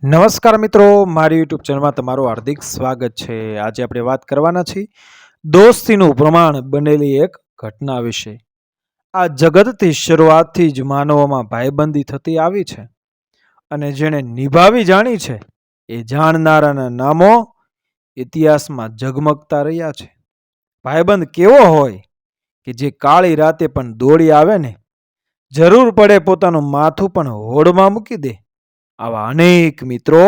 નમસ્કાર મિત્રો, મારી યુટ્યુબ ચેનલમાં તમારું હાર્દિક સ્વાગત છે. આજે આપણે વાત કરવાના છીએ દોસ્તીનું પ્રમાણ બનેલી એક ઘટના વિશે. આ જગતથી શરૂઆતથી જ માનવોમાં ભાઈબંધી થતી આવી છે અને જેણે નિભાવી જાણી છે એ જાણનારાના નામો ઇતિહાસમાં ઝગમગતા રહ્યા છે. ભાઈબંધ કેવો હોય કે જે કાળી રાતે પણ દોડી આવે ને, જરૂર પડે પોતાનું માથું પણ હોડમાં મૂકી દે. આવા અનેક મિત્રો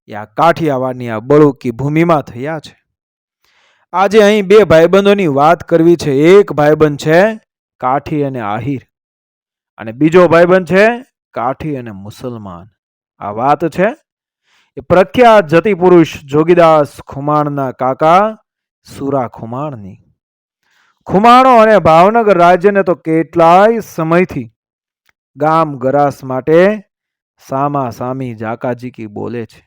આ કાઠિયાવાડની આ બળુકી ભૂમિમાં થયા છે. આજે અહીં બે ભાઈબંધોની વાત કરવી છે. એક ભાઈબંધ છે કાઠી અને આહિર, અને બીજો ભાઈબંધ છે કાઠી અને મુસલમાન. આ વાત છે એ પ્રખ્યાત જતી પુરુષ જોગીદાસ ખુમાણના કાકા સુરા ખુમાણની. ખુમાણો અને ભાવનગર રાજ્યને તો કેટલાય સમયથી ગામ ગરાસ માટે સામા સામી જાકાજીકી બોલે છે,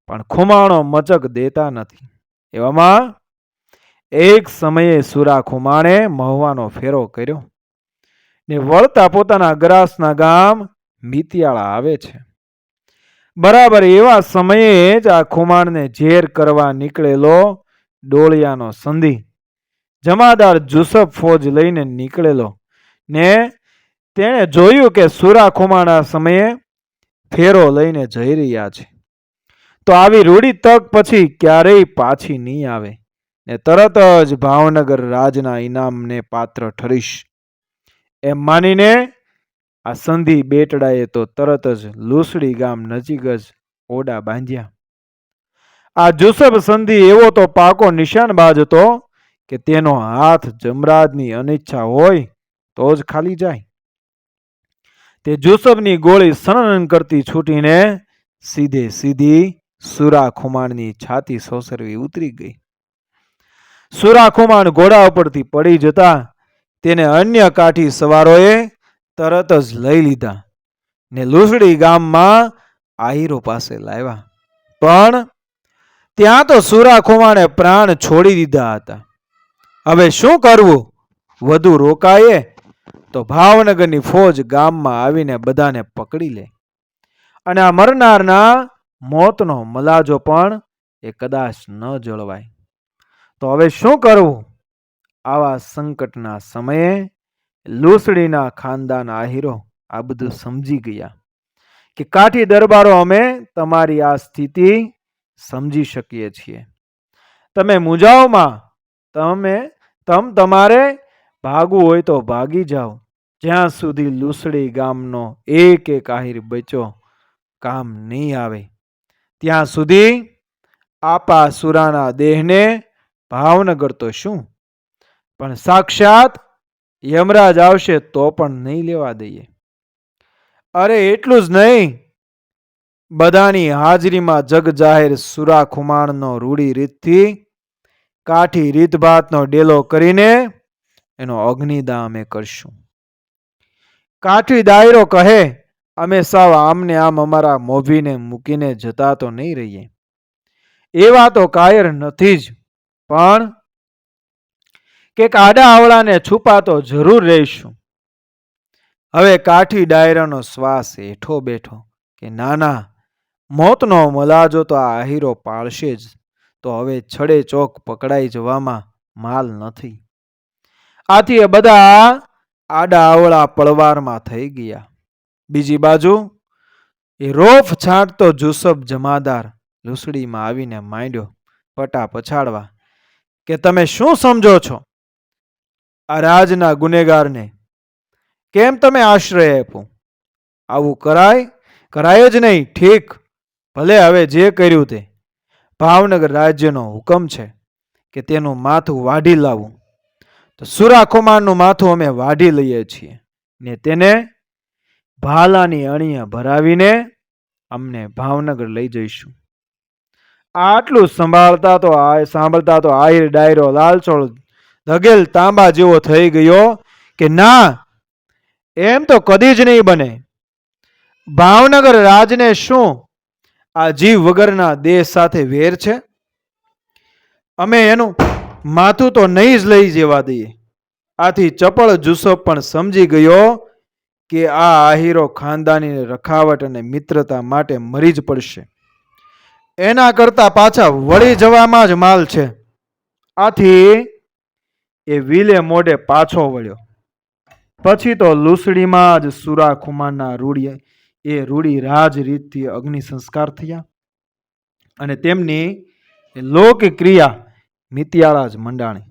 પણ ખુમાણો મચક દેતા નથી. એવામાં એક સમયે સુરા ખુમાણે મહુવાનો ફેરો કર્યો ને વળતા પોતાના ગરાસના ગામ મિતિયાળા આવે છે. બરાબર એવા સમયે જ આ ખુમાણને ઝેર કરવા નીકળેલો ડોળિયાનો સંધિ જમાદાર જુસફ ફોજ લઈને નીકળેલો ને તેણે જોયું કે સુરા ખુમાણા સમયે ફેરો લઈને જઈ રહ્યા છે, તો આવી રૂડી તક પછી ક્યારેય પાછી નહીં આવે ને તરત જ ભાવનગર રાજના ઇનામને પાત્ર ઠરીશ એમ માનીને આ સંધિ બેટડાએ તો તરત જ લૂસડી ગામ નજીક જ ઓડા બાંધ્યા. આ જુસબ સંધિ એવો તો પાકો નિશાનબાજ હતો કે તેનો હાથ જમરાજની અનિચ્છા હોય તો જ ખાલી જાય. તે જુસબની ગોળી સનન કરતી છૂટીને સીધે સીધી સુરા ખુમાણની છાતી સોસરવી ઉતરી ગઈ. સુરા ખુમાણ ઘોડા ઉપરથી પડી જતા તેને અન્ય કાઠી સવારોએ તરત જ લઈ લીધા ને લૂસડી ગામમાં આહીરો પાસે લાવ્યા. પણ ત્યાં તો સુરા ખુમાણે પ્રાણ છોડી દીધા હતા. હવે શું કરવું? વધુ રોકાયે તો ભાવનગરની ફોજ ગામમાં આવીને બધાને પકડી લે અને આ મરનારના મોતનો મલાજો પણ એ કદાચ ન જળવાય. તો હવે શું કરવું? આવા સંકટના સમયે લૂસડીના ખાનદાન આહીરો આ બધું સમજી ગયા કે કાઠી દરબારો અમે તમારી આ સ્થિતિ સમજી શકીએ છીએ. તમે મૂંઝાઓમાં તમારે ભાગવું હોય તો ભાગી જાઓ. જ્યાં સુધી લૂસડી ગામનો એક એક આહીર બચ્યો કામ નહીં આવે ત્યાં સુધી આપા સુરાના દેહને ભાવનગર તો શું, પણ સાક્ષાત યમરાજ આવશે તો પણ નહીં લેવા દઈએ. અરે એટલું જ નહીં, બધાની હાજરીમાં જગ જાહેર સુરા ખુમાણનો રૂડી રીતથી કાઠી રીતભાતનો ડેલો કરીને એનો અગ્નિદાહ અમે કરશું. કાઠી દાયરો કહે અમે સાવ આમને આમ અમારા મોભીને મૂકીને જતા તો નહીં રહીએ. એવા તો કાયર નથી જ, પણ કે આડા આવડાને છુપાતો જરૂર રહીશું. હવે કાઠી ડાયરાનો શ્વાસ હેઠો બેઠો કે નાના, મોતનો મલાજો તો આ આહીરો પાળશે જ, તો હવે છડે ચોક પકડાઈ જવામાં માલ નથી. આથી એ બધા આડા આવડા પળવારમાં થઈ ગયા. બીજી બાજુ એ રોફ છાંટતો જુસબ જમાદાર લૂસડીમાં આવીને માંડ્યો પટા પછાડવા કે તમે શું સમજો છો? આ રાજના ગુનેગારને કેમ તમે આશ્રય આપ્યો? આવું કરાય જ નહીં. ઠીક, ભલે, હવે જે કર્યું તે ભાવનગર રાજ્યનો હુકમ છે કે તેનું માથું વાઢી લાવવું. તો સુરા ખુમાણનું માથું અમે વાઢી લઈએ છીએ ને તેને ભાલાની અણીએ ભરાવીને અમને ભાવનગર લઈ જઈશું. આટલું સાંભળતા તો આહિર ડાયરો લાલચોળ ધગેલ તાંબા જેવો થઈ ગયો કે ના, એમ તો કદી જ નહીં બને. ભાવનગર રાજને શું આ જીવ વગરના દેશ સાથે વેર છે? અમે એનું માથું તો નહીં જ લઈ જવા દઈએ. આથી ચપળ જુસફ પણ સમજી ગયો કે આ આહીરો ખાનદાની રખાવટ અને મિત્રતા માટે મરી જ પડશે. એના કરતા પાછા વળી જવામાં જ માલ છે. આથી એ વિલે મોઢે પાછો વળ્યો. પછી તો લૂસડીમાં જ સુરા ખુમાનના રૂડી રાજ રીતથી અગ્નિ સંસ્કાર થયા અને તેમની લોકક્રિયા મિતિયાળા જ મંડાણી.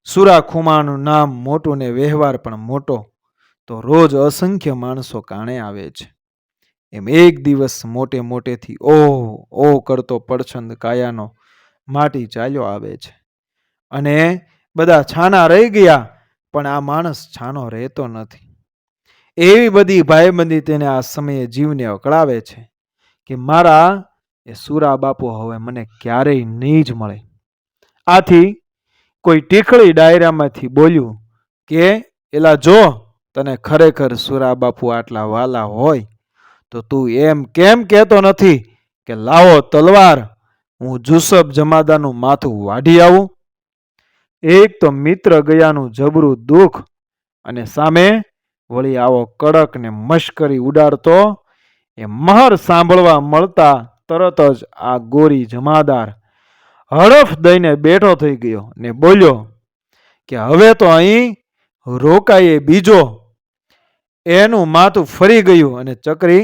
સુરા ખુમાનું નામ મોટું ને વ્યવહાર પણ મોટો, તો રોજ અસંખ્ય માણસો કાણે આવે છે. એમ એક દિવસ મોટેથી ઓહ કરતો પડછંદ કાયાનો માટી ચાલ્યો આવે છે અને બધા છાના રહી ગયા, પણ આ માણસ છાનો રહેતો નથી. એવી બધી ભાઈબંધી તેને આ સમયે જીવને અકળાવે છે કે મારા એ સુરા બાપુ હવે મને ક્યારેય નહીં જ મળે. આથી કોઈ ટીખળી ડાયરામાંથી બોલ્યું કે એલા જો તને ખરેખર સુરા બાપુ આટલા વાલા હોય તો તું એમ કેમ કહેતો નથી કે લાવો તલવાર, હું જુસબ જમાદારનું માથું વાઢી આવું. એક તો મિત્ર ગયાનું જબરું દુઃખ અને સામે વળી આવો કડક ને મશ્કરી ઉડાડતો એ મહર સાંભળવા મળતા તરત જ આ ગોરી જમાદાર હડફ દઈને બેઠો થઈ ગયો ને બોલ્યો કે હવે તો અહીં રોકાઈએ બીજો. એનું માથું ફરી ગયું અને ચકરી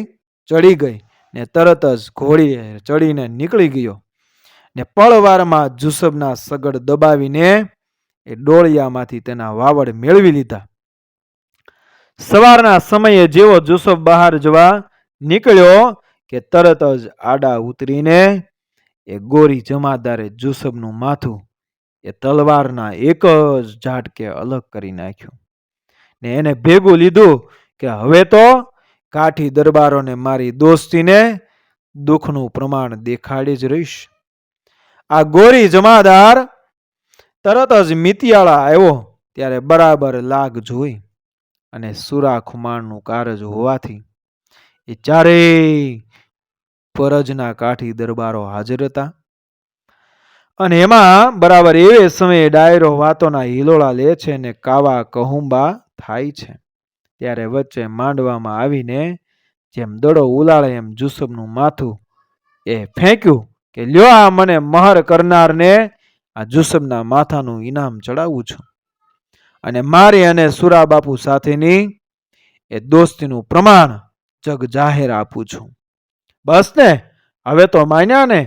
ચડી ગઈ ને તરત જ ઘોડીએ ચડીને નીકળી ગયો ને પળવારમાં જુસબના સગડ દબાવીને એ ડોળિયામાંથી તેના વાવડ મેળવી લીધા. સવારના સમયે જેવો જુસબ બહાર જવા નીકળ્યો કે તરત જ આડા ઉતરીને એ ગોરી જમાદારે જુસબનું માથું એ તલવારના એક જ ઝાટકે અલગ કરી નાખ્યું ને એને ભેગું લીધું કે હવે તો કાઠી દરબારોને મારી દોસ્તીને દુઃખનું પ્રમાણ દેખાડી જ રહીશ. આ ગોરી જમાદાર તરત જ મિતિયાળા આવ્યો ત્યારે બરાબર લાગ જોઈ અને સુરા ખુમાણનું કારજ હોવાથી એ ચારેય પરજના કાઠી દરબારો હાજર હતા અને એમાં બરાબર એ સમયે ડાયરો વાતોના હિલોળા લે છે ને કાવા કહુંબા થાય છે. ત્યારે વચ્ચે માંડવામાં આવીને જેમ દડો ઉલાળે એમ જુસબનું માથું એ ફેંક્યું કે લ્યો આ મને મહર કરનારને આ જુસબના માથાનું ઇનામ ચડાવું છું અને મારી અને સુરા બાપુ સાથેની એ દોસ્તીનું પ્રમાણ જગ જાહેર આપું છું. બસ ને, હવે તો માન્યા ને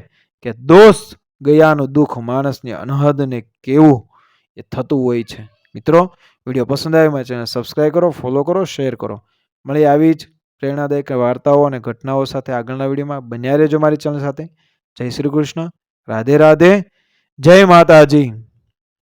કે દોસ્ત ગયાનું દુઃખ માણસની અનહદને કેવું એ થતું હોય છે. મિત્રો, વિડીયો પસંદ આવે મારી ચેનલ સબસ્ક્રાઈબ કરો, ફોલો કરો, શેર કરો. મળી આવી જ પ્રેરણાદાયક વાર્તાઓ અને ઘટનાઓ સાથે આગળના વિડીયોમાં. બન્યા રહેજો મારી ચેનલ સાથે. જય શ્રી કૃષ્ણ, રાધે રાધે, જય માતાજી.